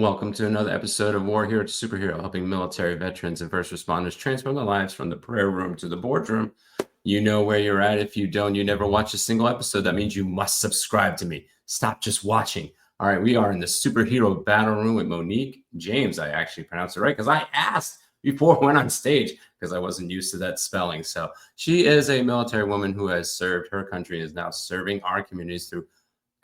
welcome to another episode of War Hero to Superhero, helping military veterans and first responders transform their lives from the prayer room to the boardroom. You know where you're at. If you don't, you never watch a single episode. That means you must subscribe to me. Stop just watching. All right, we are in the Superhero Battle Room with Moniek James. I actually pronounced it right because I asked before I went on stage because I wasn't used to that spelling. So she is a military woman who has served her country and is now serving our communities through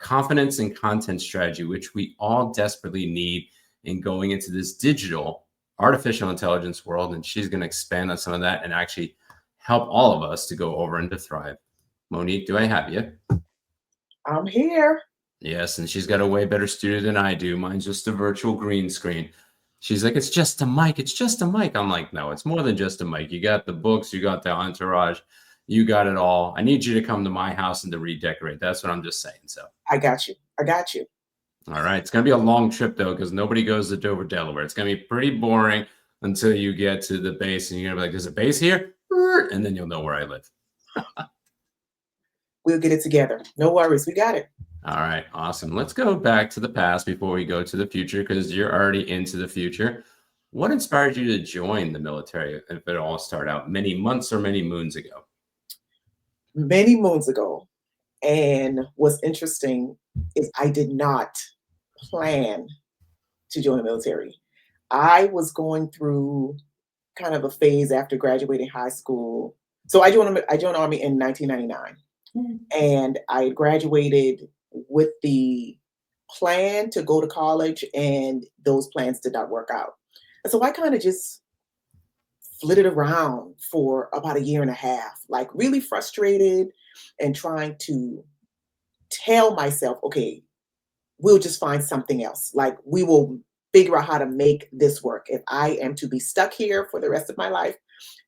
confidence and content strategy, which we all desperately need in going into this digital artificial intelligence world. And she's going to expand on some of that and actually help all of us to go over and to thrive. Moniek, do I have you? I'm here. Yes, and she's got a way better studio than I do. Mine's just a virtual green screen. She's like, it's just a mic. It's just a mic. I'm like, no, it's more than just a mic. You got the books. You got the entourage. You got it all. I need you to come to my house and to redecorate. That's what I'm just saying. So I got you. I got you. All right. It's going to be a long trip, though, because nobody goes to Dover, Delaware. It's going to be pretty boring until you get to the base and you're going to be like, there's a base here? And then you'll know where I live. We'll get it together. No worries. We got it. All right. Awesome. Let's go back to the past before we go to the future, because you're already into the future. What inspired you to join the military, if it all started out many months or many moons ago? Many moons ago. And what's interesting is I did not plan to join the military. I was going through kind of a phase after graduating high school. So I joined the Army in 1999. And I graduated with the plan to go to college, and those plans did not work out. And so I kind of just flitted around for about a year and a half, like really frustrated and trying to tell myself, okay, we'll just find something else. Like we will figure out how to make this work. If I am to be stuck here for the rest of my life,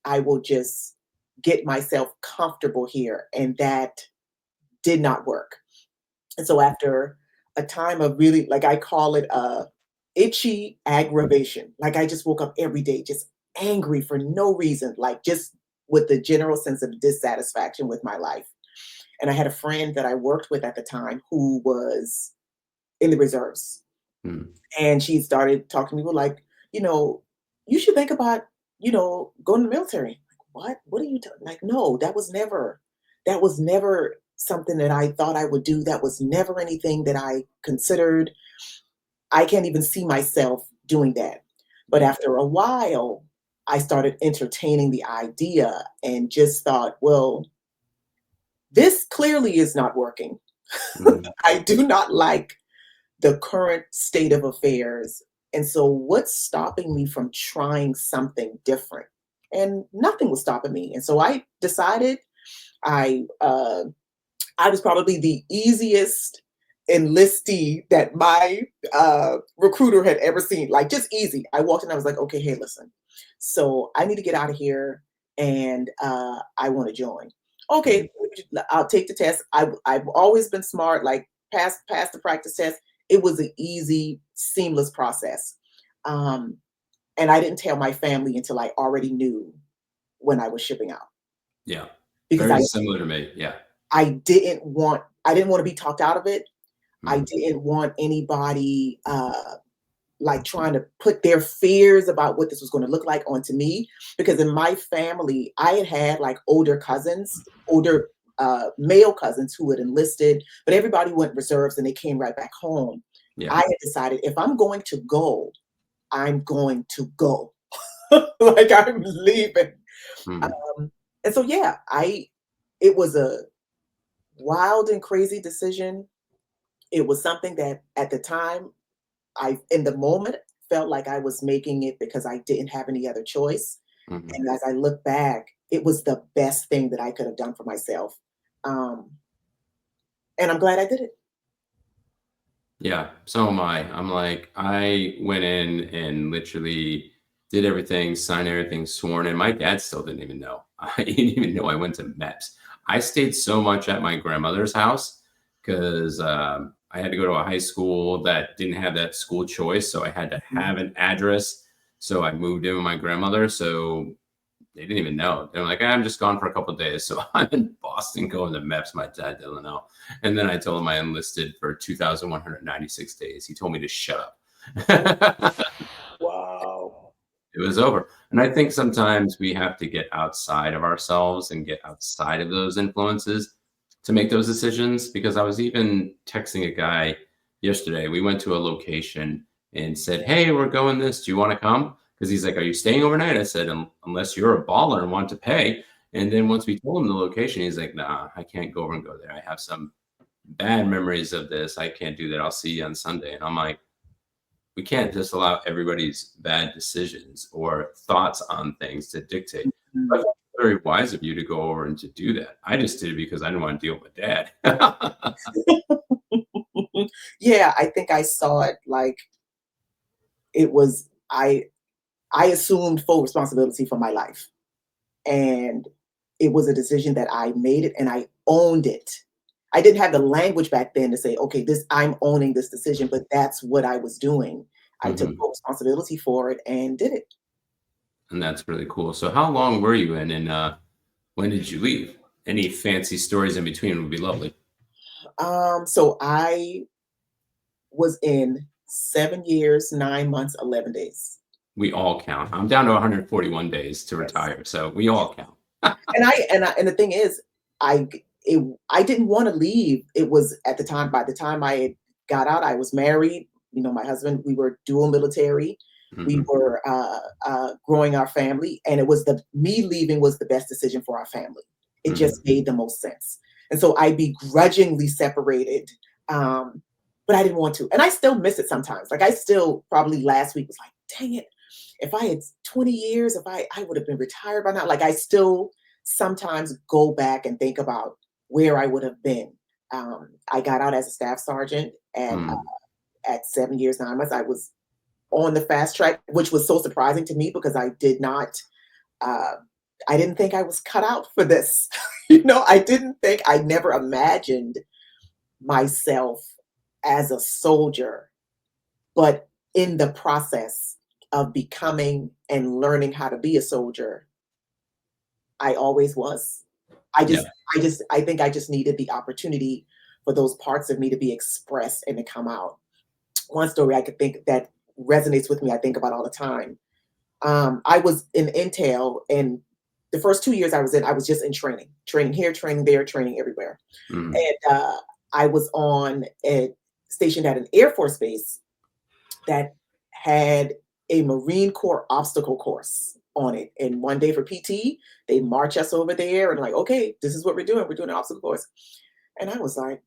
I will just get myself comfortable here. And that did not work. And so after a time of really, like I call it itchy aggravation, like I just woke up every day just angry for no reason, like just with the general sense of dissatisfaction with my life. And I had a friend that I worked with at the time who was in the reserves. And she started talking to me like, you should think about, going to the military. Like, what are you talking? Like, no, that was never something that I thought I would do. That was never anything that I considered. I can't even see myself doing that. But after a while, I started entertaining the idea and just thought, well, this clearly is not working. I do not like the current state of affairs. And so what's stopping me from trying something different? And nothing was stopping me. And so I decided I was probably the easiest enlistee that my recruiter had ever seen, like just easy. I walked in, I was like, okay, hey, listen, so I need to get out of here and I want to join. Okay, I'll take the test. I've always been smart, like pass the practice test. It was an easy, seamless process. And I didn't tell my family until I already knew when I was shipping out. Yeah. Because Very similar to me. Yeah. I didn't want to be talked out of it. I didn't want anybody like trying to put their fears about what this was going to look like onto me. Because in my family, I had like older male cousins who had enlisted, but everybody went reserves and they came right back home. Yeah. I had decided if I'm going to go, I'm going to go. Like I'm leaving. And so, yeah, it was a wild and crazy decision. It was something that at the time, in the moment, felt like I was making it because I didn't have any other choice. And as I look back, it was the best thing that I could have done for myself. And I'm glad I did it. Yeah, so am I. I'm like, I went in and literally did everything, signed everything, sworn in. My dad still didn't even know. I didn't even know I went to MEPS. I stayed so much at my grandmother's house because I had to go to a high school that didn't have that school choice. So I had to have an address. So I moved in with my grandmother. So they didn't even know. They were like, I'm just gone for a couple of days. So I'm in Boston going to MEPS. My dad didn't know. And then I told him I enlisted for 2,196 days. He told me to shut up. Wow. It was over. And I think sometimes we have to get outside of ourselves and get outside of those influences to make those decisions. Because I was even texting a guy yesterday. We went to a location and said, "Hey, we're going this. Do you want to come?" Because he's like, "Are you staying overnight?" I said, Unless you're a baller and want to pay." And then once we told him the location, he's like, "Nah, I can't go over and go there. I have some bad memories of this. I can't do that. I'll see you on Sunday." And I'm like, we can't just allow everybody's bad decisions or thoughts on things to dictate. I Mhm. thought it was very wise of you to go over and to do that. I just did it because I didn't want to deal with my dad. Yeah, I think I saw it like it was I assumed full responsibility for my life, and it was a decision that I made it and I owned it. I didn't have the language back then to say, "Okay, this I'm owning this decision," but that's what I was doing. I took Mhm. full responsibility for it and did it. And that's really cool. So how long were you in, and when did you leave? Any fancy stories in between would be lovely. So I was in 7 years, 9 months, 11 days. We all count. I'm down to 141 days to Yes. retire, so we all count. And the thing is, I didn't wanna leave. It was at the time by the time I had got out, I was married, my husband, we were dual military. We Mhm. were, growing our family, and it was the me leaving was the best decision for our family. It just Mhm. made the most sense. And so I begrudgingly separated, um, but I didn't want to. And I still miss it sometimes. Like, I still probably last week was like, "Dang it, if I had 20 years, if I would have been retired by now." Like, I still sometimes go back and think about where I would have been. I got out as a staff sergeant Mm. at 7 years, 9 months. I was on the fast track, which was so surprising to me because uh, I didn't think I was cut out for this. I never imagined myself as a soldier, but in the process of becoming and learning how to be a soldier, I always was. I Yeah. just I think I just needed the opportunity for those parts of me to be expressed and to come out. One story I could think that resonates with me, I think about all the time. I was in intel, and the first 2 years I was in, I was just in training. Training here, training there, training everywhere. Mhm. And, I was stationed at an Air Force base that had a Marine Corps obstacle course on it. And one day for PT, they march us over there and like, okay, this is what we're doing. We're doing an obstacle course. And I was like,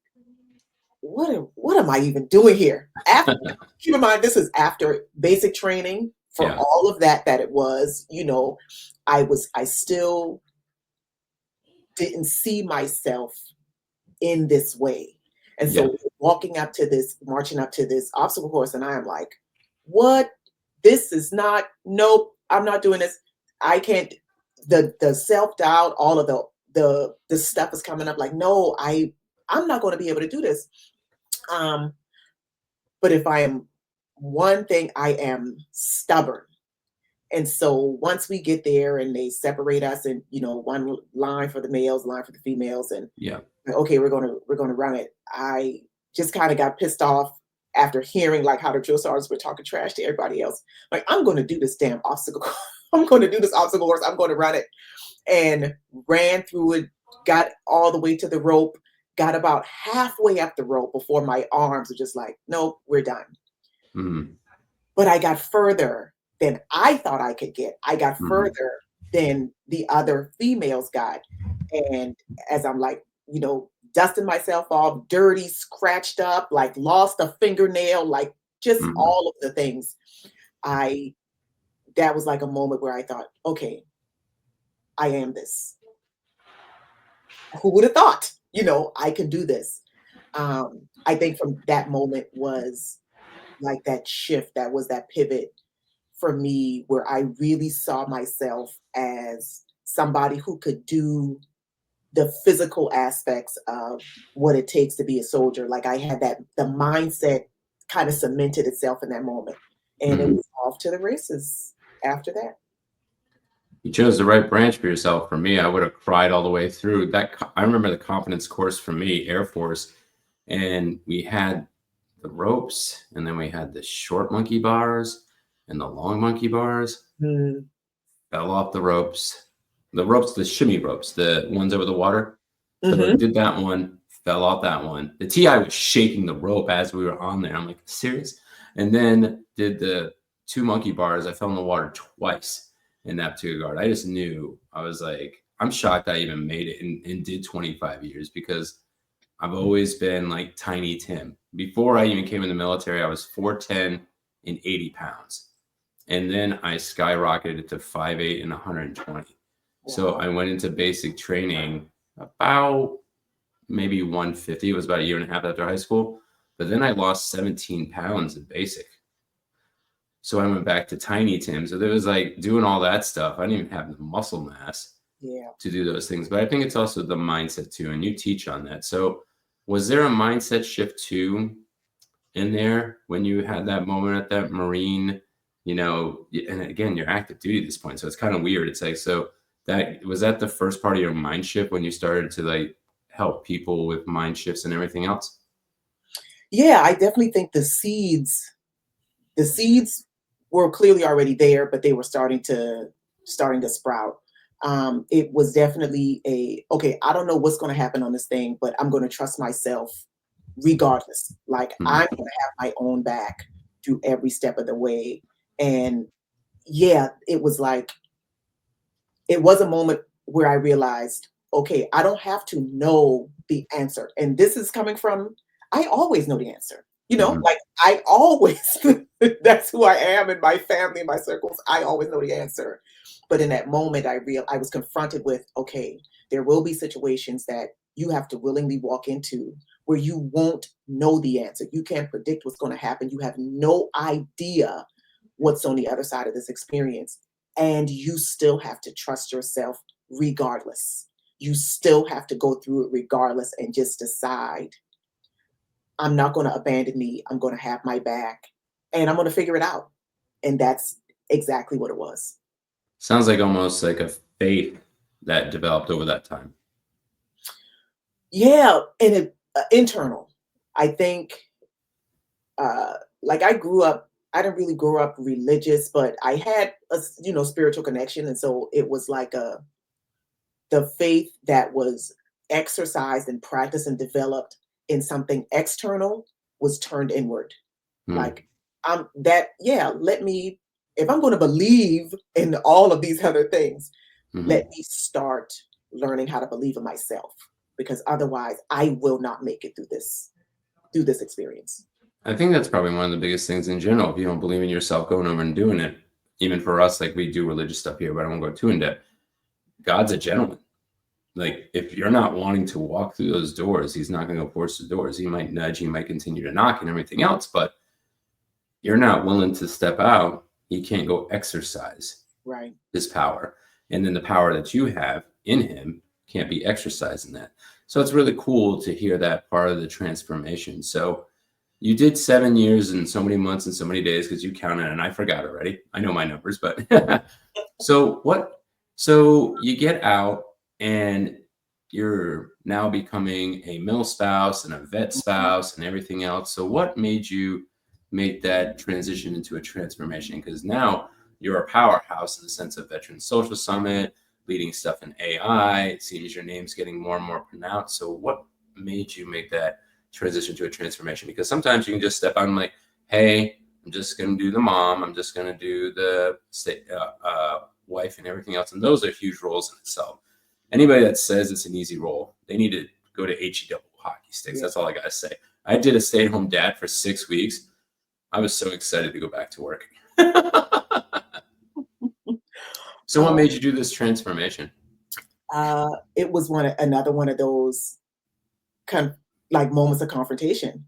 what am I even doing here? After, keep in mind, this is after basic training for Yeah. all of that it was, I still didn't see myself in this way. And Yeah. so walking up to this, marching up to this obstacle course, and I am like, what? This is not, nope, I'm not doing this. I can't, the self-doubt, all of the stuff is coming up like, no, I'm not going to be able to do this. Um, but if I am one thing, I am stubborn. And so once we get there and they separate us and one line for the males, line for the females, and Yeah. okay, we're gonna run it. I just kind of got pissed off after hearing like how the drill sergeants were talking trash to everybody else. Like, I'm gonna do this damn obstacle. I'm gonna do this obstacle course. I'm gonna run it. And ran through it, got all the way to the rope, got about halfway up the rope before my arms were just like, nope, we're done. Mhm. But I got further than I thought I could get. I got Mhm. further than the other females got. And as I'm like, dusting myself off, dirty, scratched up, like lost a fingernail, like just Mhm. all of the things. I That was like a moment where I thought, okay, I am this. Who would have thought? I could do this. I think from that moment was like that shift, that was that pivot for me where I really saw myself as somebody who could do the physical aspects of what it takes to be a soldier. Like, I had the mindset kind of cemented itself in that moment. And it Mhm. was off to the races after that. You chose the right branch for yourself. For me, I would have cried all the way through. I remember the confidence course for me, Air Force, and we had the ropes, and then we had the short monkey bars and the long monkey bars. Mm. Fell off the ropes. The ropes, the shimmy ropes, the ones over the water. So Mhm. did that one, fell off that one. The TI was shaking the rope as we were on there. I'm like, serious? And then did the 2 monkey bars. I fell in the water twice in that particular guard. I just knew. I was like, I'm shocked I even made it and did 25 years because I've always been like Tiny Tim. Before I even came in the military, I was 4'10" and 80 pounds. And then I skyrocketed to 5'8" and 120. So Wow. I went into basic training about maybe 150. It was about a year and a half after high school. But then I lost 17 pounds in basic. So I went back to Tiny Tim. So there was like doing all that stuff. I didn't even have the muscle mass Yeah. to do those things. But I think it's also the mindset too. And you teach on that. So was there a mindset shift too in there when you had that moment at that Marine, and again, you're active duty at this point. So it's kind of weird. It's like, so that was that the first part of your mind shift when you started to like help people with mind shifts and everything else? Yeah, I definitely think the seeds were clearly already there, but they were starting to sprout. It was definitely okay, I don't know what's going to happen on this thing, but I'm going to trust myself regardless. Like Mhm. I'm going to have my own back through every step of the way. And yeah, it was a moment where I realized, okay, I don't have to know the answer. And this is coming from, I always know the answer. Mhm. Like I always, that's who I am in my family, in my circles. I always know the answer. But in that moment, I was confronted with, okay, there will be situations that you have to willingly walk into where you won't know the answer. You can't predict what's going to happen. You have no idea what's on the other side of this experience. And you still have to trust yourself regardless. You still have to go through it regardless and just decide, I'm not going to abandon me. I'm going to have my back and I'm going to figure it out. And that's exactly what it was. Sounds like almost like a faith that developed over that time. Yeah. And internal, I think, like I didn't really grow up religious, but I had a spiritual connection. And so it was like the faith that was exercised and practiced and developed in something external was turned inward. Hmm. Like let me, if I'm going to believe in all of these other things, let Hmm. me start learning how to believe in myself, because otherwise I will not make it through this experience. I think that's probably one of the biggest things in general. If you don't believe in yourself, going over and doing it, even for us, like we do religious stuff here, but I won't go too in depth. God's a gentleman. Like if you're not wanting to walk through those doors, he's not going to force the doors. He might nudge, he might continue to knock and everything else, but you're not willing to step out, he can't go exercise Right. his power. And then the power that you have in him can't be exercised in that. So it's really cool to hear that part of the transformation. So you did 7 years and so many months and so many days because you counted and I forgot already. I know my numbers, but so what? So you get out and you're now becoming a mill spouse and a vet Mhm. spouse and everything else. So what made you make that transition into a transformation? Because now you're a powerhouse in the sense of Veteran Social Summit, leading stuff in AI. It seems your name's getting more and more pronounced. So what made you make that transition to a transformation? Because sometimes you can just step on like, hey, I'm just going to do the mom. I'm just going to do the wife and everything else. And those are huge roles in itself. Anybody that says it's an easy role, they need to go to HE hockey sticks. Yeah. That's all I got to say. I did a stay-at-home dad for 6 weeks. I was so excited to go back to work. So what Um, made you do this transformation? it was another one of those kind like moments of confrontation.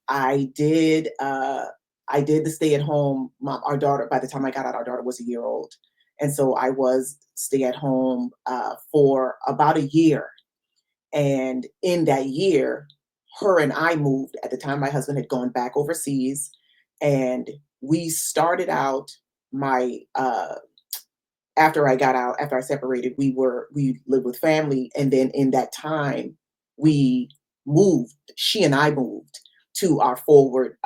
I did uh I did the stay at home mom. Our daughter, by the time I got out, our daughter was a year old. And so I was stay at home for about a year. And in that year, her and I moved. At the time, my husband had gone back overseas, and we started out my after I got out, after I separated, we lived with family, and then in that time, we moved. She and I moved to our forward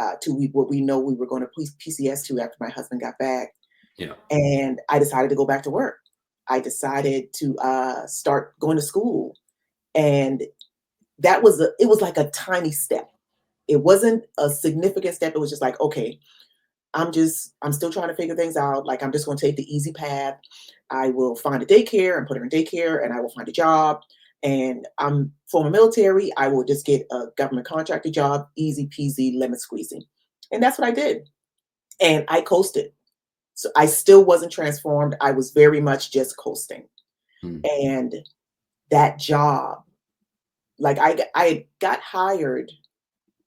what we know we were going to PCS to after my husband got back. Yeah. And I decided to go back to work. I decided to start going to school. And it was like a tiny step. It wasn't a significant step. It was just like, okay, I'm still trying to figure things out. Like, I'm just going to take the easy path. I will find a daycare and put her in daycare, and I will find a job. And I'm former military. I will just get a government contracted job, easy peasy, lemon squeezy. And that's what I did. And I coasted. So I still wasn't transformed. I was very much just coasting. Mm. And that job, like I got hired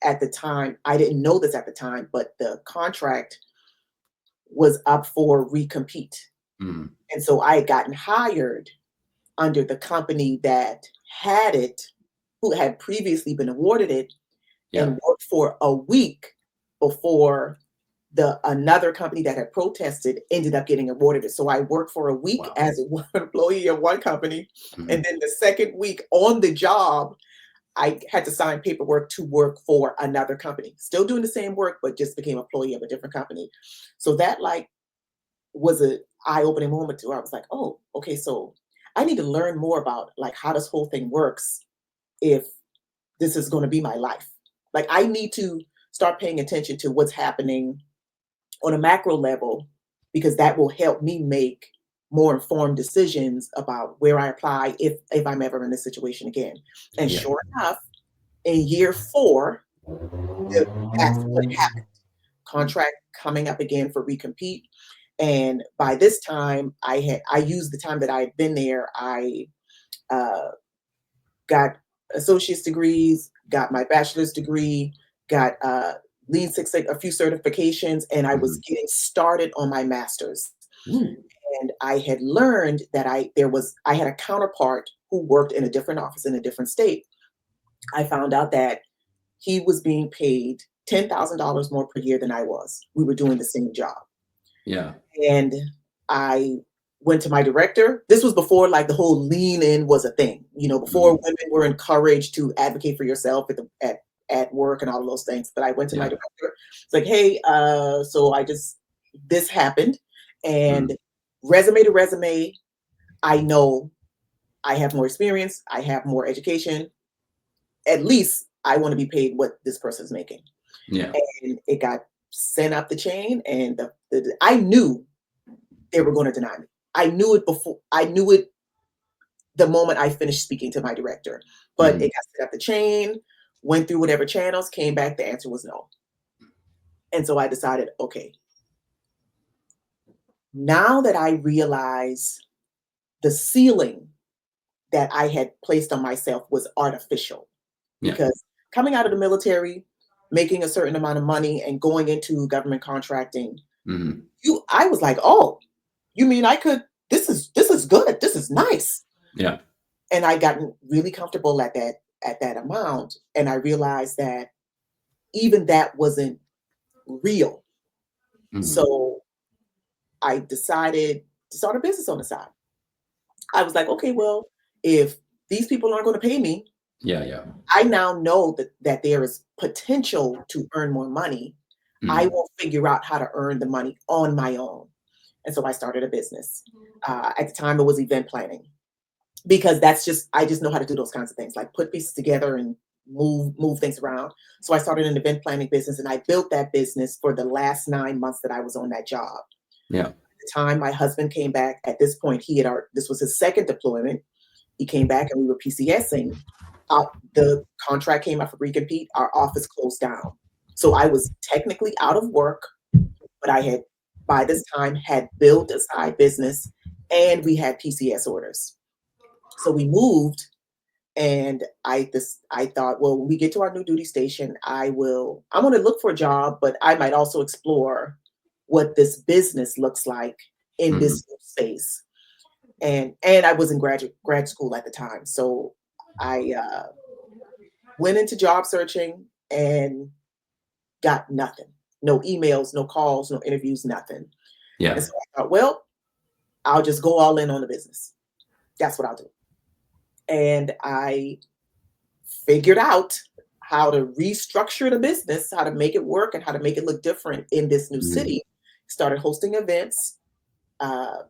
at the time. I didn't know this at the time, but the contract was up for recompete. Mm. And so I had gotten hired under the company that had it, who had previously been awarded it, Yeah. and worked for a week before another company that had protested ended up getting awarded it. So I worked for a week Wow. as an employee of one company. Mhm. And then the second week on the job, I had to sign paperwork to work for another company, still doing the same work, but just became employee of a different company. So that like was a eye-opening moment too. I was like, oh, okay, so I need to learn more about like how this whole thing works if this is going to be my life. Like I need to start paying attention to what's happening on a macro level, because that will help me make more informed decisions about where I apply if I'm ever in this situation again. And Yeah. sure enough, in year 4, that's what happened. Contract coming up again for recompete. And by this time, I used the time that I had been there. I uh, got associate's degrees, got my bachelor's degree, got Lean Six Sigma, a few certifications, and I was Mhm. getting started on my master's. Ooh. And I had learned that I had a counterpart who worked in a different office in a different state. I found out that he was being paid $10,000 more per year than I was. We were doing the same job. Yeah. And I went to my director. This was before like the whole lean in was a thing, before Mhm. women were encouraged to advocate for yourself at work and all of those things. But I went to my Yeah. director. It's like, hey, so this happened, Mm. and resume to resume, I know I have more experience, I have more education. At least I want to be paid what this person's making. Yeah. And it got sent up the chain, and I knew they were going to deny me. I knew it before. I knew it the moment I finished speaking to my director. But Mhm. it got sent up the chain, went through whatever channels, came back. The answer was no. And so I decided, okay, now that I realize the ceiling that I had placed on myself was artificial, Yeah. because coming out of the military, making a certain amount of money and going into government contracting, Mhm. I was like, oh, you mean I could, this is good. This is nice. Yeah. And I gotten really comfortable at that amount, and I realized that even that wasn't real. Mhm. So I decided to start a business on the side. I was like, okay, well, if these people aren't going to pay me, Yeah. Yeah. I now know that there is potential to earn more money. I Mhm. will figure out how to earn the money on my own. And so I started a business. At the time, it was event planning, because I just know how to do those kinds of things, like put pieces together and move things around. So I started an event planning business, and I built that business for the last 9 months that I was on that job. Yeah. At the time my husband came back, at this point this was his second deployment. He came back and we were PCSing. The contract came up for recompete. Our office closed down. So I was technically out of work, but I had by this time had built a side business, and we had PCS orders. So we moved, and I thought, well, when we get to our new duty station, I'm gonna look for a job, but I might also explore what this business looks like in Mhm. this new space. And I was in grad school at the time. So I went into job searching and got nothing. No emails, no calls, no interviews, nothing. And Yeah. so I thought, well, I'll just go all in on the business. That's what I'll do. And I figured out how to restructure the business, how to make it work, and how to make it look different in this new Mhm. city. Started hosting events, uh,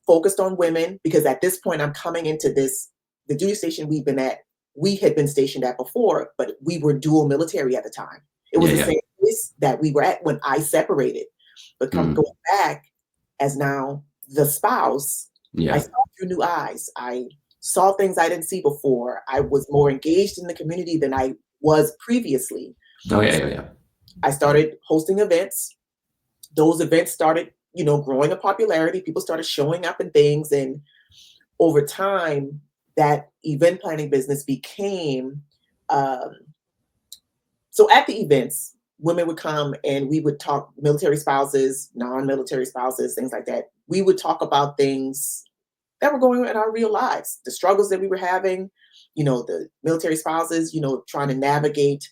focused on women, because at this point I'm coming into the duty station we had been stationed at before, but we were dual military at the time. It was Yeah, the yeah. same place that we were at when I separated. But Mhm. going back as now the spouse, I Yeah. saw through new eyes. I saw things I didn't see before. I was more engaged in the community than I was previously. Oh, yeah, yeah, yeah. I started hosting events. Those events started, growing in popularity. People started showing up and things. And over time, that event planning business became, um, so at the events, women would come and we would talk, military spouses, non-military spouses, things like that. We would talk about things that were going on in our real lives, the struggles that we were having, the military spouses, trying to navigate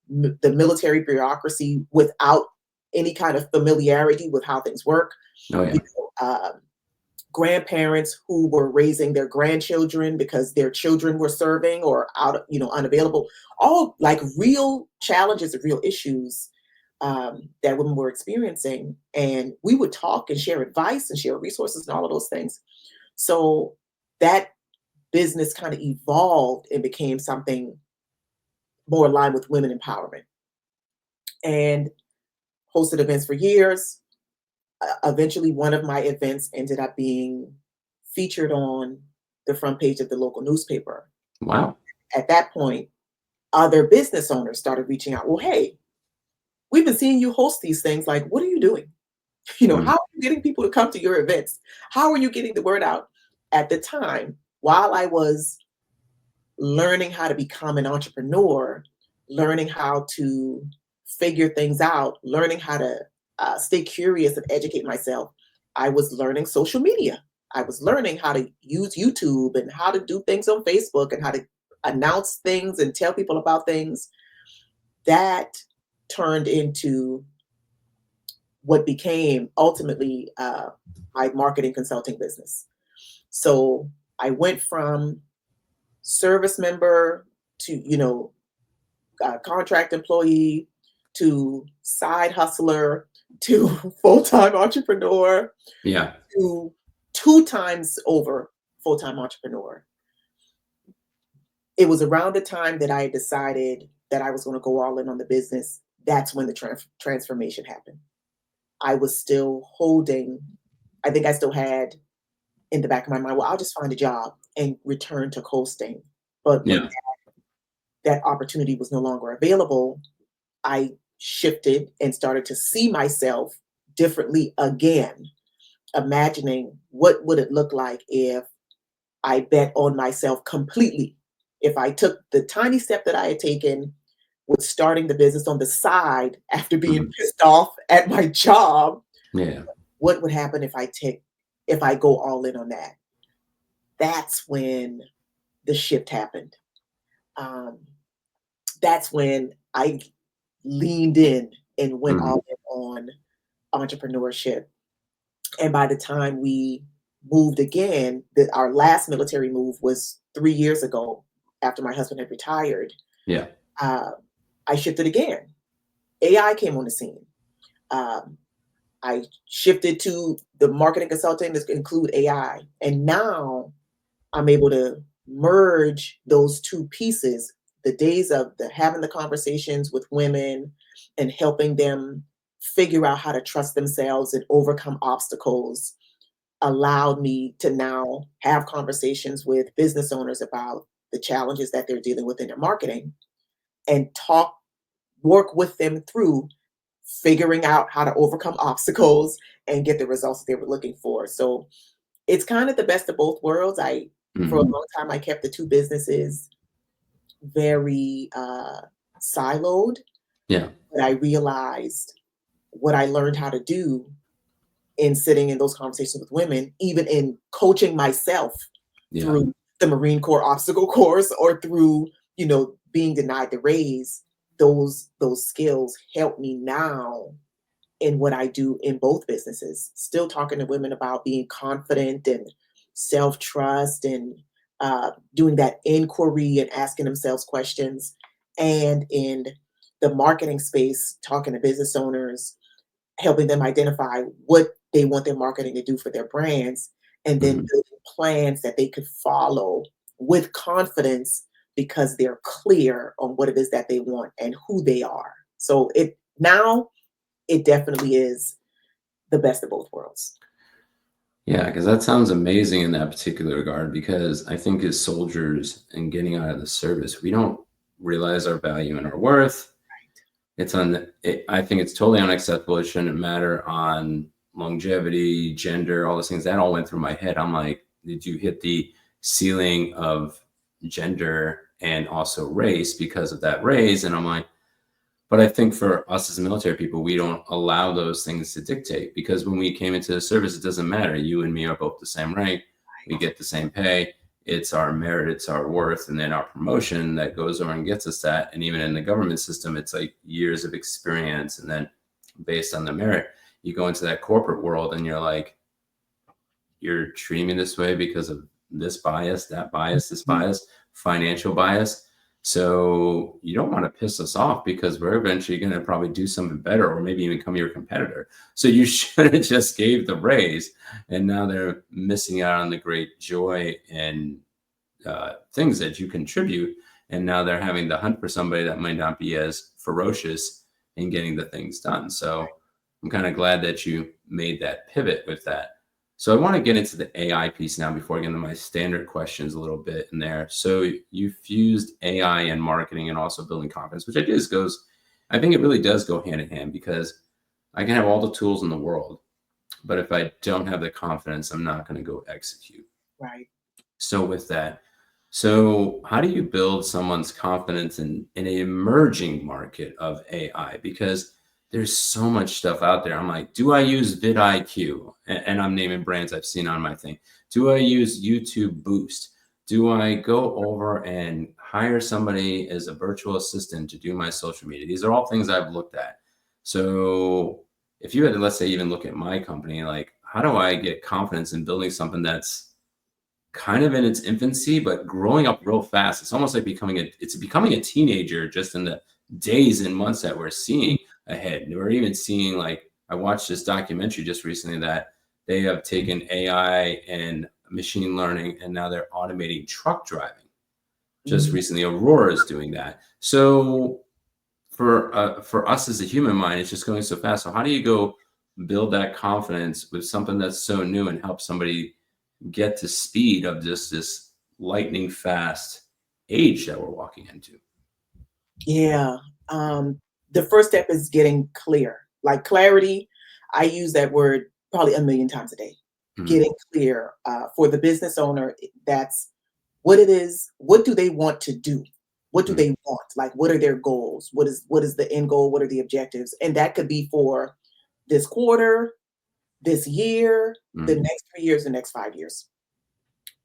the military bureaucracy without any kind of familiarity with how things work. Oh, You yeah. know, grandparents who were raising their grandchildren because their children were serving or out, unavailable, all like real challenges and real issues that women were experiencing. And we would talk and share advice and share resources and all of those things. So that business kind of evolved and became something more aligned with women empowerment, and hosted events for years. Eventually, one of my events ended up being featured on the front page of the local newspaper. Wow. At that point, other business owners started reaching out. Well, hey, we've been seeing you host these things. Like, what are you doing? Mm. How are you getting people to come to your events? How are you getting the word out? At the time, while I was learning how to become an entrepreneur, learning how to figure things out, learning how to stay curious and educate myself, I was learning social media. I was learning how to use YouTube and how to do things on Facebook and how to announce things and tell people about things. That turned into what became ultimately my marketing consulting business. So I went from service member to, contract employee to side hustler to full-time entrepreneur Yeah. to two times over full-time entrepreneur. It was around the time that I decided that I was going to go all in on the business. That's when the transformation happened. I was still holding, I think I still had in the back of my mind, well, I'll just find a job and return to coasting. But when Yeah. that opportunity was no longer available, I shifted and started to see myself differently again, imagining what would it look like if I bet on myself completely. If I took the tiny step that I had taken with starting the business on the side after being Mhm. pissed off at my job, Yeah. what would happen if I go all in on that? That's when the shift happened. Um, that's when I leaned in and went Mhm. all in on entrepreneurship. And by the time we moved again, our last military move was 3 years ago after my husband had retired. Yeah. Uh, I shifted again. AI came on the scene. Um, I shifted to the marketing consulting that include AI. And now I'm able to merge those two pieces, the days of having the conversations with women and helping them figure out how to trust themselves and overcome obstacles, allowed me to now have conversations with business owners about the challenges that they're dealing with in their marketing and work with them through figuring out how to overcome obstacles and get the results they were looking for. So it's kind of the best of both worlds. For a Mhm. long time, I kept the two businesses very siloed, Yeah. but I realized what I learned how to do in sitting in those conversations with women, even in coaching myself Yeah. through the Marine Corps obstacle course or through, being denied the raise, those skills help me now in what I do in both businesses. Still talking to women about being confident and self-trust and doing that inquiry and asking themselves questions. and in the marketing space, talking to business owners, helping them identify what they want their marketing to do for their brands, and then Mhm. building plans that they could follow with confidence because they're clear on what it is that they want and who they are. So it definitely is the best of both worlds. Yeah, because that sounds amazing in that particular regard. Because I think as soldiers and getting out of the service, we don't realize our value and our worth. I think it's totally unacceptable. It shouldn't matter on longevity, gender, all those things. That all went through my head. I'm like, did you hit the ceiling of gender and also race because of that raise? And I'm like, but I think for us as military people, we don't allow those things to dictate, because when we came into the service, it doesn't matter. You and me are both the same rank. We get the same pay. It's our merit, it's our worth, and then our promotion that goes over and gets us that. And even in the government system, it's like years of experience. And then based on the merit, you go into that corporate world and you're like, you're treating me this way because of this bias, that bias, this Mhm. bias, financial bias. So you don't want to piss us off, because we're eventually going to probably do something better or maybe even become your competitor. So you should have just gave the raise, and now they're missing out on the great joy and things that you contribute. And now they're having to hunt for somebody that might not be as ferocious in getting the things done. So I'm kind of glad that you made that pivot with that. So I want to get into the AI piece now before I get into my standard questions a little bit in there. So you fused AI and marketing and also building confidence, which I think it really does go hand in hand, because I can have all the tools in the world, but if I don't have the confidence, I'm not going to go execute. Right. So with that, so how do you build someone's confidence in an emerging market of AI? Because there's so much stuff out there. I'm like, do I use vidIQ? And I'm naming brands I've seen on my thing. Do I use YouTube Boost? Do I go over and hire somebody as a virtual assistant to do my social media? These are all things I've looked at. So if you had to, let's say, even look at my company, like, how do I get confidence in building something that's kind of in its infancy, but growing up real fast? It's almost like becoming a teenager just in the days and months that we're seeing ahead. We're even seeing, like, I watched this documentary just recently that they have taken AI and machine learning and now they're automating truck driving. Just Mhm. recently, Aurora is doing that. So for us as a human mind, it's just going so fast. So how do you go build that confidence with something that's so new and help somebody get to speed of just this lightning fast age that we're walking into? Yeah. Um, the first step is getting clear. Like clarity, I use that word probably a million times a day. Mhm, Getting clear for the business owner, that's what it is. What do they want to do? What do mhm, they want? Like, what are their goals? What is the end goal? What are the objectives? And that could be for this quarter, this year, the mhm, next 3 years, the next 5 years.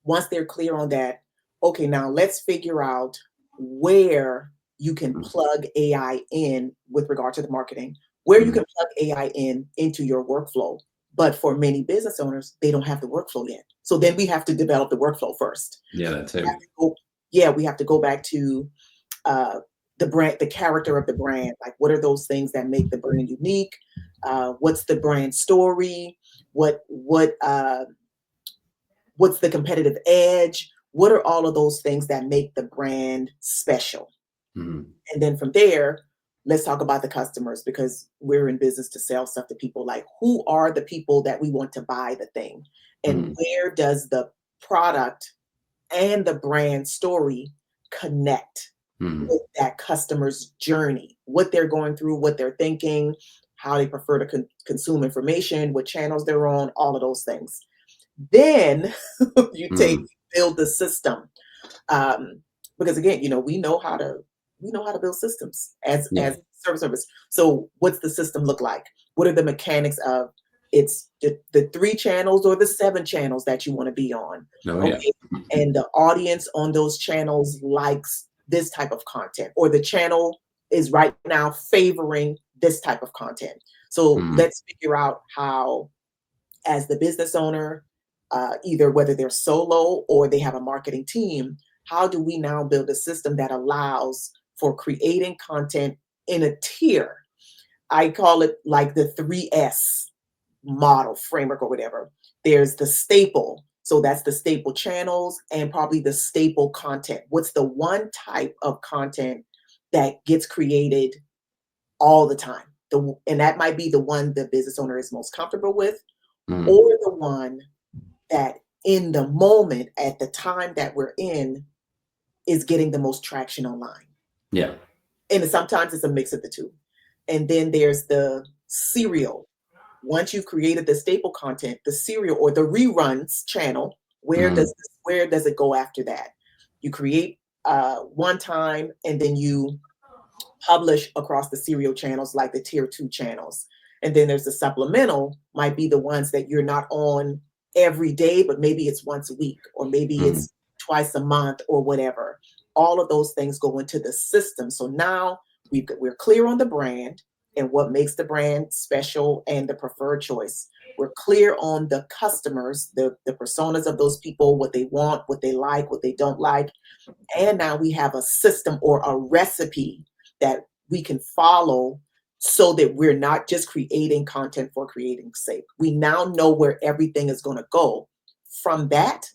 Once they're clear on that, okay, now let's figure out where you can mhm, plug AI in with regard to the marketing, where you mhm. can plug AI in into your workflow. But for many business owners, they don't have the workflow yet. So then we have to develop the workflow first. Yeah, that We have too. to go, yeah, we have to go back to uh, the brand, the character of the brand. Like, what are those things that make the brand unique? What's the brand story? What's the competitive edge? What are all of those things that make the brand special? Mhm, And then from there, let's talk about the customers, because we're in business to sell stuff to people. Like, who are the people that we want to buy the thing? And mhm, where does the product and the brand story connect mhm, with that customer's journey, what they're going through, what they're thinking, how they prefer to consume information, what channels they're on, all of those things. Then you mhm. build the system, um, because again, we know how to build systems Yeah. as service. So what's the system look like? What are the mechanics of it's the 3 channels or the 7 channels that you want to be on? Oh, yeah. Okay, and the audience on those channels likes this type of content, or the channel is right now favoring this type of content. So Mhm, let's figure out how, as the business owner, either whether they're solo or they have a marketing team, how do we now build a system that allows for creating content in a tier. I call it like the 3S model framework or whatever. There's the staple. So that's the staple channels and probably the staple content. What's the one type of content that gets created all the time? And that might be the one the business owner is most comfortable with, Mm. or the one that in the moment, at the time that we're in, is getting the most traction online. Yeah. And sometimes it's a mix of the two. And then there's the serial. Once you've created the staple content, the serial or the reruns channel, Mm. where does it go after that? You create one time and then you publish across the serial channels like the tier 2 channels. And then there's the supplemental, might be the ones that you're not on every day, but maybe it's once a week or maybe Mm. it's twice a month or whatever. All of those things go into the system. So now we're clear on the brand and what makes the brand special and the preferred choice. We're clear on the customers, the personas of those people, what they want, what they like, what they don't like. And now we have a system or a recipe that we can follow so that we're not just creating content for creating sake. We now know where everything is going to go. From that,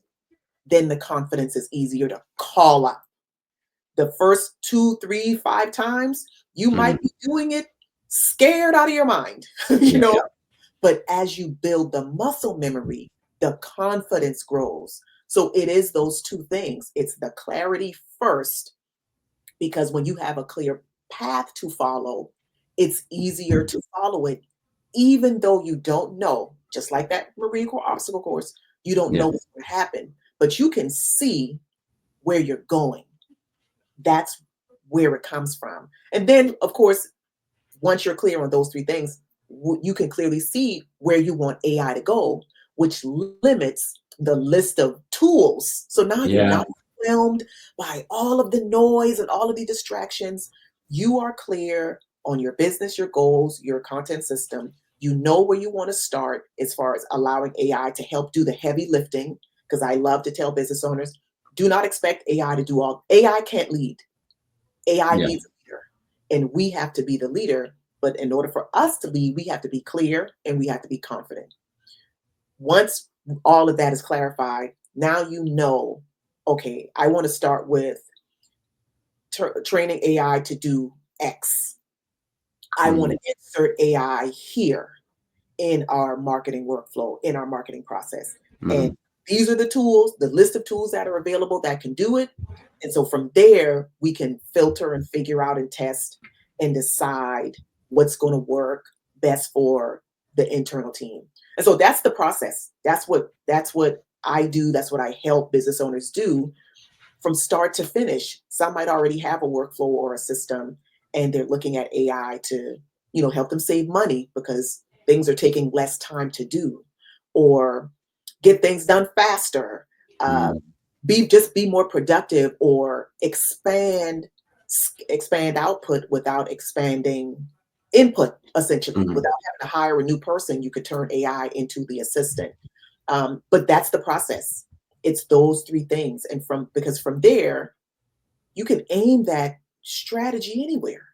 then the confidence is easier to call up. The first 2, 3, 5 times, you Mm. might be doing it scared out of your mind, you Yeah. know, but as you build the muscle memory, the confidence grows. So it is those two things. It's the clarity first, because when you have a clear path to follow, it's easier to follow it, even though you don't know, just like that Marine Corps obstacle course, you don't Yeah. know what's going to happen, but you can see where you're going. That's where it comes from. And then, of course, once you're clear on those three things, you can clearly see where you want AI to go, which limits the list of tools. So now you're Yeah. not overwhelmed by all of the noise and all of the distractions. You are clear on your business, your goals, your content system. You know where you want to start as far as allowing AI to help do the heavy lifting. Because I love to tell business owners, do not expect AI to do all. AI can't lead. AI Yeah. needs a leader, and we have to be the leader. But in order for us to lead, we have to be clear and we have to be confident. Once all of that is clarified, now you know, okay, I want to start with training AI to do X. I want Mm. to insert AI here in our marketing workflow, in our marketing process. And Mm. these are the tools, the list of tools that are available that can do it. And so from there, we can filter and figure out and test and decide what's going to work best for the internal team. And so that's the process. That's what I do. That's what I help business owners do from start to finish. Some might already have a workflow or a system, and they're looking at AI to, help them save money because things are taking less time to do, or get things done faster, uh, Mm. be more productive, or expand output without expanding input. Essentially, Mm. without having to hire a new person, you could turn AI into the assistant. But that's the process. It's those three things. And because from there, you can aim that strategy anywhere.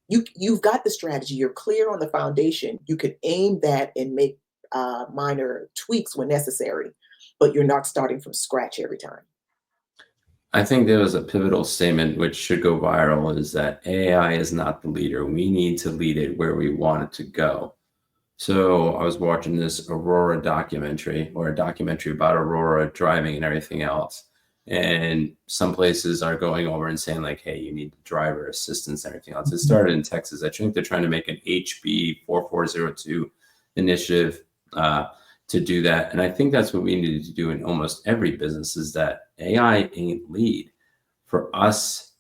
You've got the strategy, you're clear on the foundation. You could aim that and make minor tweaks when necessary, but you're not starting from scratch every time. I think there was a pivotal statement which should go viral is that AI is not the leader. We need to lead it where we want it to go. So I was watching this Aurora documentary or a documentary about Aurora driving and everything else. And some places are going over and saying like, hey, you need driver assistance and everything else. It started in Texas. I think they're trying to make an HB 4402 initiative to do that. And I think that's what we needed to do in almost every business is that AI ain't lead for us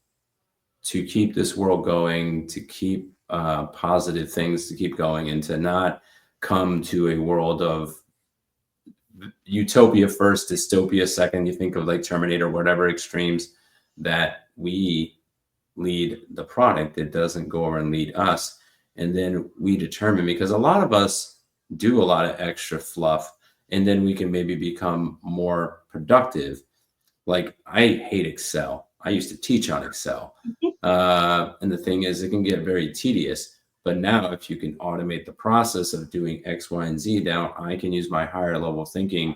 to keep this world going, to keep positive things to keep going, and to not come to a world of utopia first, dystopia second. You think of like Terminator, whatever extremes that we lead the product, it doesn't go over and lead us. And then we determine because a lot of us do a lot of extra fluff, and then we can maybe become more productive. Like I hate Excel. I used to teach on Excel. And the thing is, it can get very tedious. But now, if you can automate the process of doing X, Y, and Z, now I can use my higher level thinking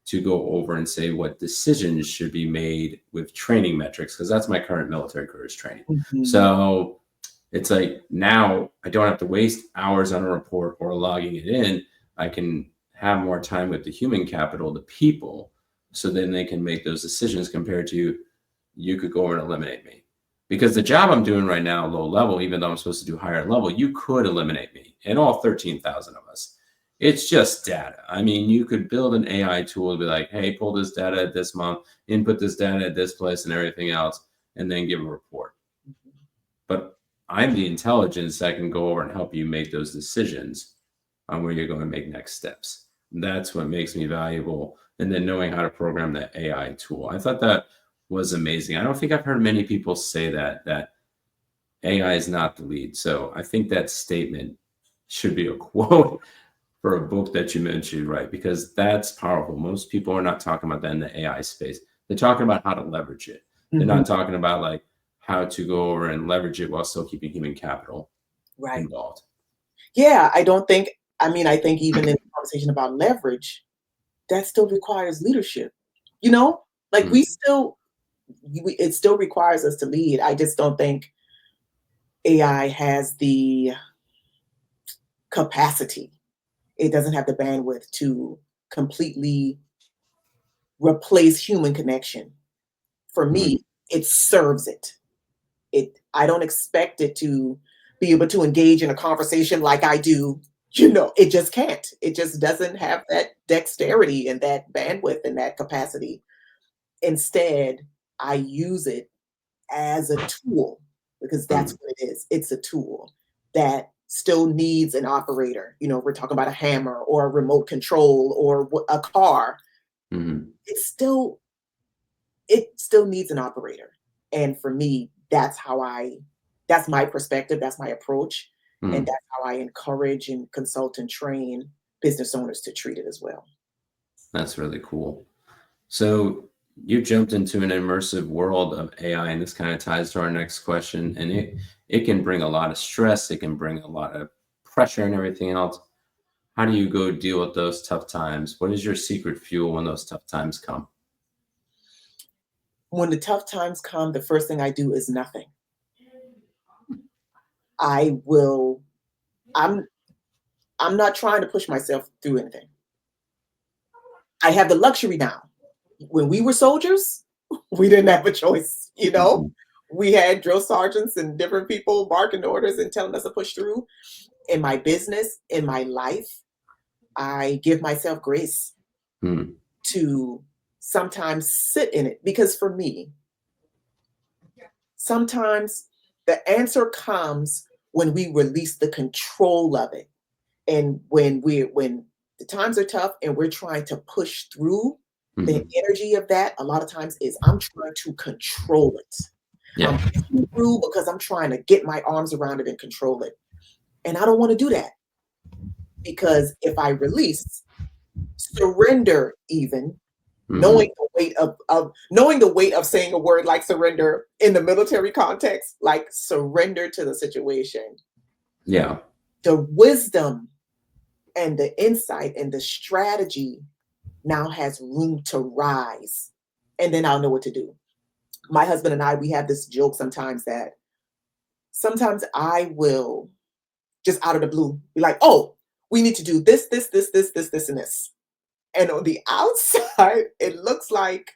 to go over and say what decisions should be made with training metrics, because that's my current military careers training. Mhm. So it's like now I don't have to waste hours on a report or logging it in. I can have more time with the human capital, the people, so then they can make those decisions compared to you could go over and eliminate me. Because the job I'm doing right now, low level, even though I'm supposed to do higher level, you could eliminate me and all 13,000 of us. It's just data. I mean, you could build an AI tool to be like, hey, pull this data at this month, input this data at this place and everything else, and then give a report. But I'm the intelligence that can go over and help you make those decisions on where you're going to make next steps. That's what makes me valuable. And then knowing how to program that AI tool. I thought that was amazing. I don't think I've heard many people say that AI is not the lead. So I think that statement should be a quote for a book that you mentioned, right? Because that's powerful. Most people are not talking about that in the AI space. They're talking about how to leverage it. They're not talking about like how to go over and leverage it while still keeping human capital Right. involved. Yeah, I don't think, I mean, I think even in the conversation about leverage, that still requires leadership. You know, like Mm, we still, it still requires us to lead. I just don't think AI has the capacity. It doesn't have the bandwidth to completely replace human connection. For mm, me, it serves it. I don't expect it to be able to engage in a conversation like I do. You know, it just can't. It just doesn't have that dexterity and that bandwidth and that capacity. Instead, I use it as a tool because that's mm, what it is. It's a tool that still needs an operator. You know, we're talking about a hammer or a remote control or a car. mm, It's still it still needs an operator. And for me, that's my perspective, that's my approach, and mm. that's how I encourage and consult and train business owners to treat it as well. That's really cool. So you jumped into an immersive world of AI, and this kind of ties to our next question. And it can bring a lot of stress, it can bring a lot of pressure and everything else. How do you go deal with those tough times? What is your secret fuel when those tough times come? When the tough times come, the first thing I do is nothing. I will I'm I'm not trying to push myself through anything. I have the luxury now. When we were soldiers, we didn't have a choice, you know? Mhm. We had drill sergeants and different people barking orders and telling us to push through. In my business, in my life, I give myself grace Mm, to sometimes sit in it because for me, sometimes the answer comes when we release the control of it. And when the times are tough and we're trying to push through, the mhm. energy of that a lot of times is I'm trying to control it. I'm Yeah. pushing through because I'm trying to get my arms around it and control it. And I don't want to do that because if I release, surrender even, Mhm. knowing the weight of saying a word like surrender in the military context, like surrender to the situation, Yeah. the wisdom and the insight and the strategy now has room to rise. And then I'll know what to do. My husband and I, we have this joke sometimes that sometimes I will just out of the blue be like, oh, we need to do this, and this. And on the outside, it looks like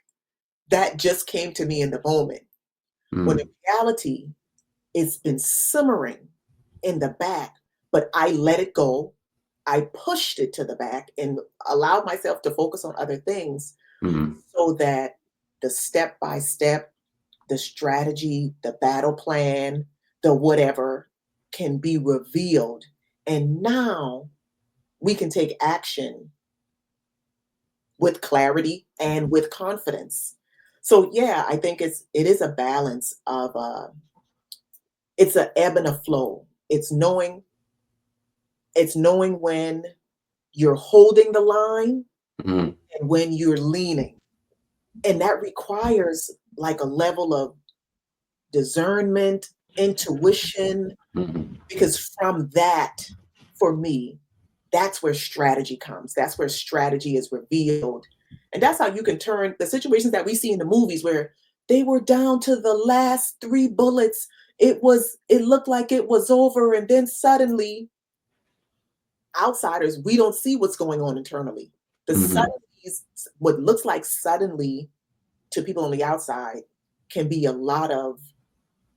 that just came to me in the moment. When in Mm, reality, it's been simmering in the back, but I let it go. I pushed it to the back and allowed myself to focus on other things mhm. so that the step by step, the strategy, the battle plan, the whatever can be revealed. And now we can take action with clarity and with confidence. So yeah, I think it is a balance of it's an ebb and a flow. It's knowing when you're holding the line Mhm. and when you're leaning. And that requires like a level of discernment, intuition, Mhm. because from that, for me, that's where strategy comes. That's where strategy is revealed. And that's how you can turn the situations that we see in the movies where they were down to the last 3 bullets. It looked like it was over. And then suddenly, outsiders, we don't see what's going on internally. The Mhm. suddenlies, what looks like suddenly to people on the outside, can be a lot of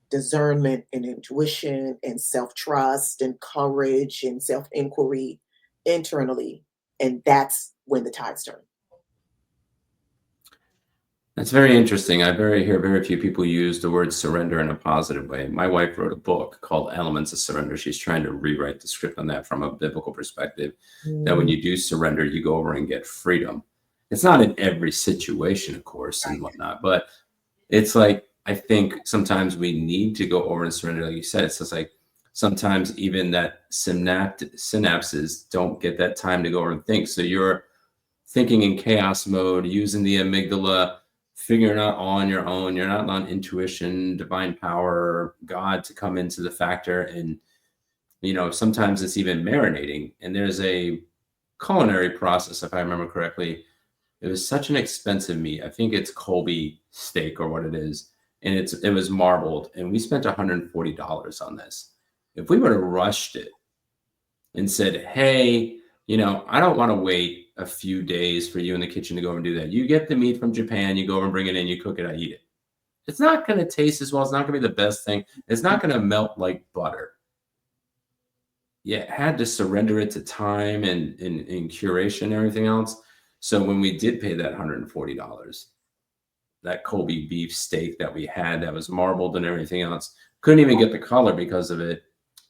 discernment and intuition and self-trust and courage and self-inquiry internally. And that's when the tides turn. That's very interesting. Hear very few people use the word surrender in a positive way. My wife wrote a book called Elements of Surrender. She's trying to rewrite the script on that from a biblical perspective. That when Mm, you do surrender, you go over and get freedom. It's not in every situation, of course, and whatnot, but it's like I think sometimes we need to go over and surrender, like you said. It's just like sometimes even that synapses don't get that time to go over and think. So you're thinking in chaos mode, using the amygdala, figuring out all on your own. You're not on intuition, divine power, God to come into the factor. And, sometimes it's even marinating. And there's a culinary process, if I remember correctly. It was such an expensive meat. I think it's Colby steak or what it is. And it was marbled. And we spent $140 on this. If we would have rushed it and said, hey, I don't want to wait a few days for you in the kitchen to go over and do that. You get the meat from Japan, you go over and bring it in, you cook it, I eat it. It's not going to taste as well. It's not going to be the best thing. It's not going to melt like butter. Yeah, had to surrender it to time and curation and everything else. So when we did pay that $140, that Kobe beef steak that we had that was marbled and everything else, couldn't even get the color because of it.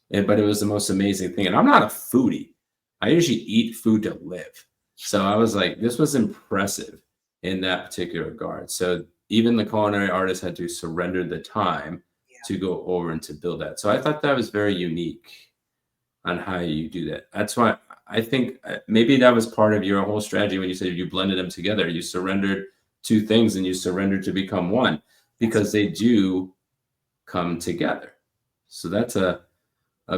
But it was the most amazing thing. And I'm not a foodie. I usually eat food to live. So I was like, this was impressive in that particular regard. So even the culinary artist had to surrender the time yeah. to go over and to build that. So I thought that was very unique on how you do that. That's why I think maybe that was part of your whole strategy when you said you blended them together. You surrendered two things and you surrendered to become one because they do come together. So that's a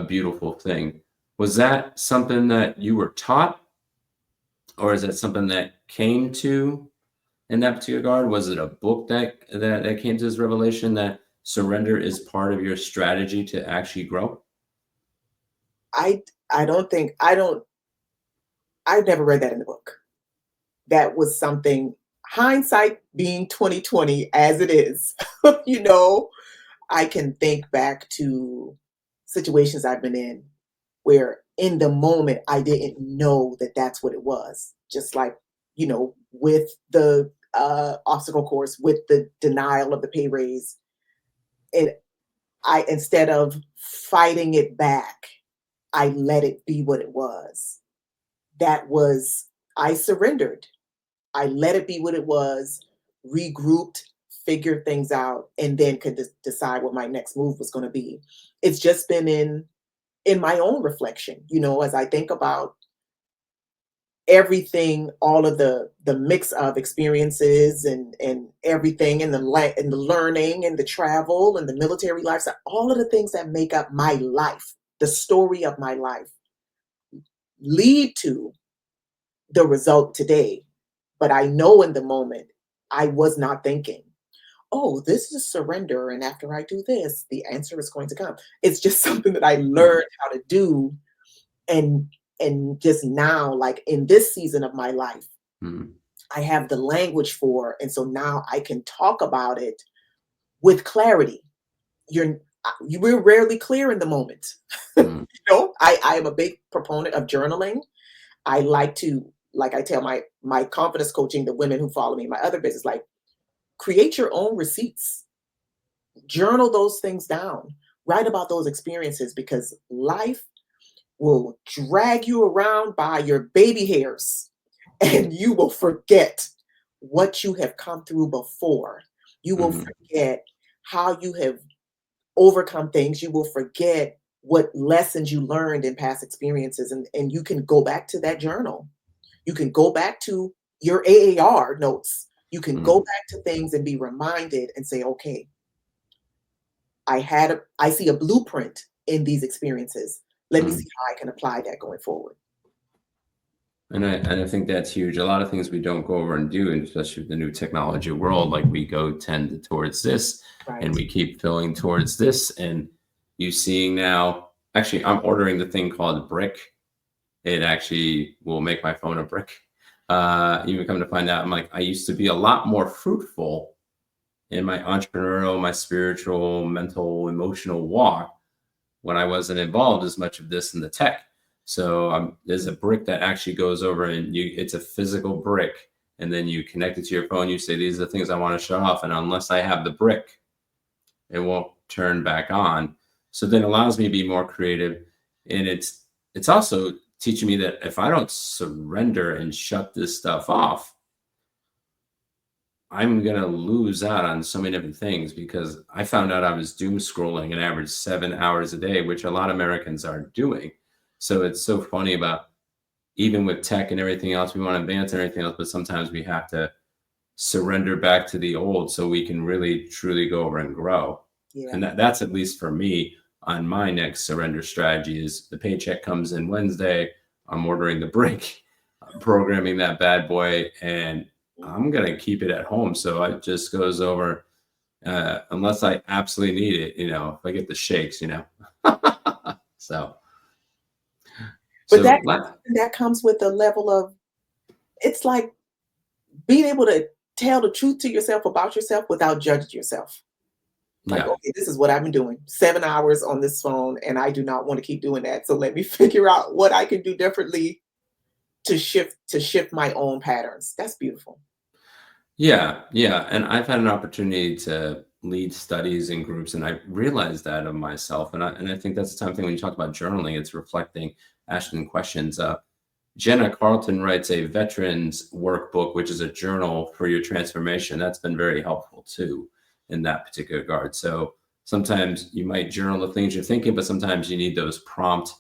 beautiful thing. Was that something that you were taught, or is that something that came to in that particular regard? Was it a book that came to this revelation that surrender is part of your strategy to actually grow? I I don't think I don't I've never read that in the book. That was something, hindsight being 2020 as it is, you know, I can think back to situations I've been in where in the moment I didn't know that that's what it was. Just like, with the obstacle course, with the denial of the pay raise, and I, instead of fighting it back, I let it be what it was. That was, I surrendered. I let it be what it was, regrouped, figured things out, and then could decide what my next move was going to be. It's just been in my own reflection, as I think about everything, all of the mix of experiences and everything, and and the learning and the travel and the military lifestyle, all of the things that make up my life, the story of my life, lead to the result today. But I know in the moment I was not thinking, oh, this is surrender, and after I do this, the answer is going to come. It's just something that I Mhm. learned how to do, and just now, like in this season of my life, Mhm. I have the language for, and so now I can talk about it with clarity. We're rarely clear in the moment. Mhm. I am a big proponent of journaling. I like to, like I tell my confidence coaching, the women who follow me in my other business, like, create your own receipts, journal those things down, write about those experiences, because life will drag you around by your baby hairs and you will forget what you have come through before. You will Mhm. forget how you have overcome things. You will forget what lessons you learned in past experiences. And you can go back to that journal. You can go back to your AAR notes. You can go Mhm. back to things and be reminded and say, okay, I see a blueprint in these experiences. Let me Mhm. see how I can apply that going forward. And I think that's huge. A lot of things we don't go over and do, and especially with the new technology world, like we go tend towards this and Right. we keep filling towards this. And you seeing now, actually, I'm ordering the thing called Brick. It actually will make my phone a brick. Even come to find out, I'm like, I used to be a lot more fruitful in my entrepreneurial, my spiritual, mental, emotional walk when I wasn't involved as much of this in the tech. So there's a brick that actually goes over and it's a physical brick. And then you connect it to your phone. You say, these are the things I want to shut off. And unless I have the brick, it won't turn back on. So then it allows me to be more creative. And it's also teaching me that if I don't surrender and shut this stuff off, I'm going to lose out on so many different things because I found out I was doom scrolling an average 7 hours a day, which a lot of Americans are doing. So it's so funny about even with tech and everything else, we want to advance and everything else, but sometimes we have to surrender back to the old so we can really truly go over and grow. Yeah. And that's at least for me on my next surrender strategy is the paycheck comes in Wednesday. I'm ordering the brick, I'm programming that bad boy, and I'm going to keep it at home. So it just goes over unless I absolutely need it, if I get the shakes, so, But that so that comes with a level of, it's like being able to tell the truth to yourself about yourself without judging yourself. Like, yeah. okay, this is what I've been doing. 7 hours on this phone, and I do not want to keep doing that. So let me figure out what I can do differently to shift my own patterns. That's beautiful. Yeah, yeah, and I've had an opportunity to lead studies in groups, and I realized that of myself, and I think that's the time thing when you talk about journaling, it's reflecting, asking questions. Jenna Carlton writes a veterans workbook, which is a journal for your transformation. That's been very helpful too in that particular regard. So sometimes you might journal the things you're thinking, but sometimes you need those prompt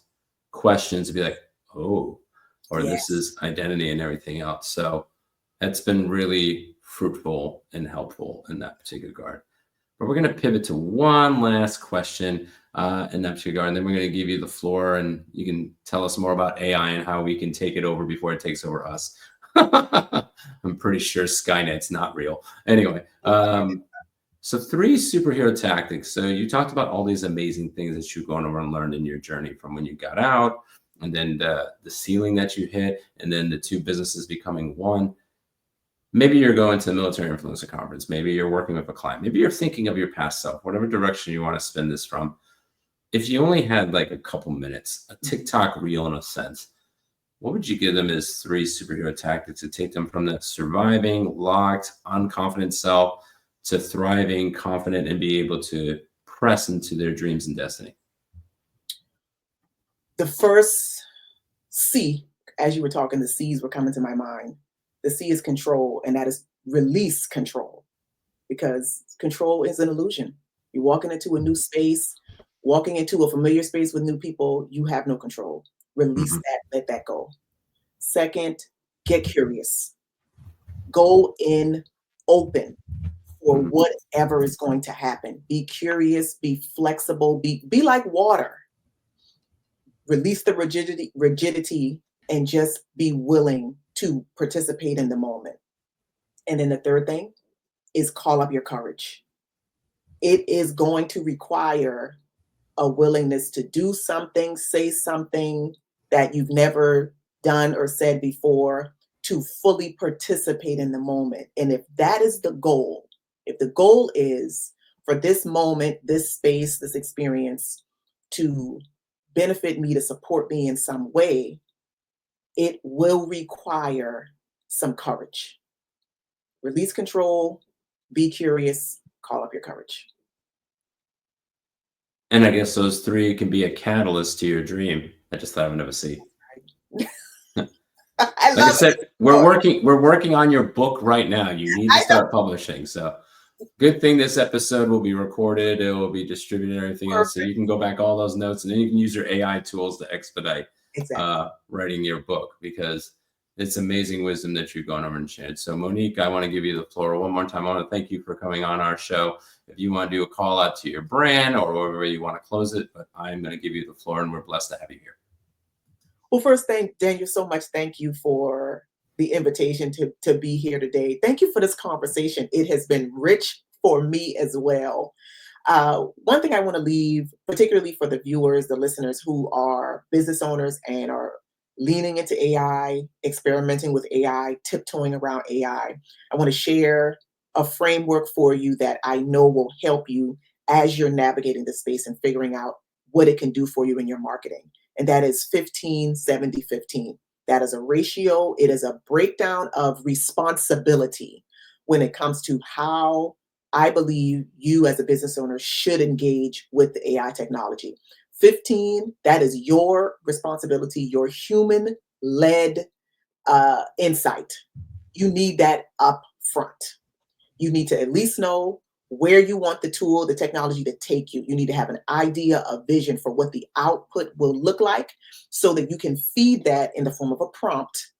questions to be like, oh, or this Yes. is identity and everything else. So that's been really fruitful and helpful in that particular regard. But we're going to pivot to one last question in that particular regard, and then we're going to give you the floor, and you can tell us more about AI and how we can take it over before it takes over us. I'm pretty sure Skynet's not real. Anyway, so 3 superhero tactics. So you talked about all these amazing things that you've gone over and learned in your journey from when you got out, and then the ceiling that you hit, and then the 2 businesses becoming one. Maybe you're going to the military influencer conference. Maybe you're working with a client. Maybe you're thinking of your past self, whatever direction you want to spin this from. If you only had like a couple minutes, a TikTok reel in a sense, what would you give them as 3 superhero tactics to take them from that surviving, locked, unconfident self to thriving, confident, and be able to press into their dreams and destiny? The first C, as you were talking, the C's were coming to my mind. The C is control, and that is release control, because control is an illusion. You're walking into a new space, walking into a familiar space with new people, you have no control. Release Mhm. that, let that go. Second, get curious. Go in open for Mhm. whatever is going to happen. Be curious, be flexible, be like water. Release the rigidity and just be willing to participate in the moment. And then the third thing is call up your courage. It is going to require a willingness to do something, say something that you've never done or said before, to fully participate in the moment. And if that is the goal, if the goal is for this moment, this space, this experience to benefit me, to support me in some way, it will require some courage. Release control, be curious, call up your courage. And I guess those 3 can be a catalyst to your dream. I just thought of another C. I Like I love said, it. we're working on your book right now. You need to I know. start publishing. So good thing this episode will be recorded. It will be distributed and everything else. So Perfect. you can go back all those notes and then you can use your AI tools to expedite Exactly. writing your book because It's amazing wisdom that you've gone over and shared. So Monique, I want to give you the floor one more time. I want to thank you for coming on our show. If you want to do a call out to your brand or wherever you want to close it, but I'm going to give you the floor, and we're blessed to have you here. Well, first, thank Daniel so much. Thank you for the invitation to be here today. Thank you for this conversation. It has been rich for me as well. One thing I want to leave, particularly for the viewers, the listeners who are business owners and are leaning into AI, experimenting with AI, tiptoeing around AI, I want to share a framework for you that I know will help you as you're navigating the space and figuring out what it can do for you in your marketing. And that is 15, 70, 15. That is a ratio. It is a breakdown of responsibility when it comes to how I believe you as a business owner should engage with the AI technology. 15, that is your responsibility, your human led insight. You need that up front. You need to at least know where you want the tool, the technology to take you. You need to have an idea, a vision for what the output will look like so that you can feed that in the form of a prompt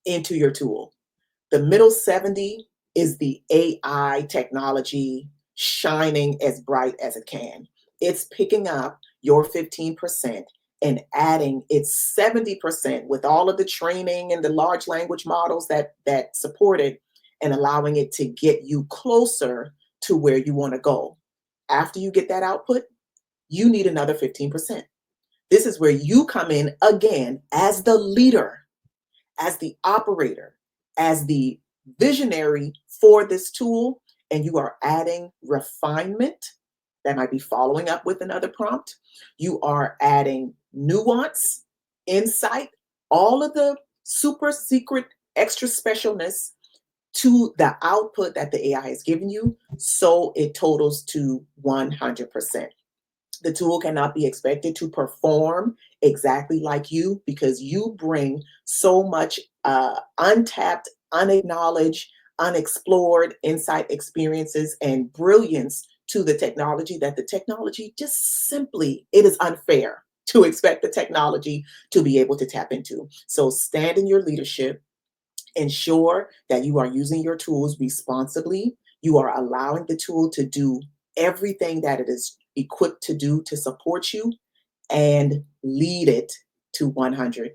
into your tool. The middle 70 is the AI technology shining as bright as it can. It's picking up your 15% and adding its 70% with all of the training and the large language models that support it, and allowing it to get you closer to where you want to go. After you get that output, you need another 15%. This is where you come in again as the leader, as the operator, as the visionary for this tool, and you are adding refinement. That might be following up with another prompt. You are adding nuance, insight, all of the super secret extra specialness to the output that the AI is giving you, so it totals to 100%. The tool cannot be expected to perform exactly like you because you bring so much untapped, unacknowledged, unexplored insight, experiences, and brilliance to the technology that the technology just simply, it is unfair to expect the technology to be able to tap into. So stand in your leadership, ensure that you are using your tools responsibly. You are allowing the tool to do everything that it is equipped to do to support you, and lead it to 100%.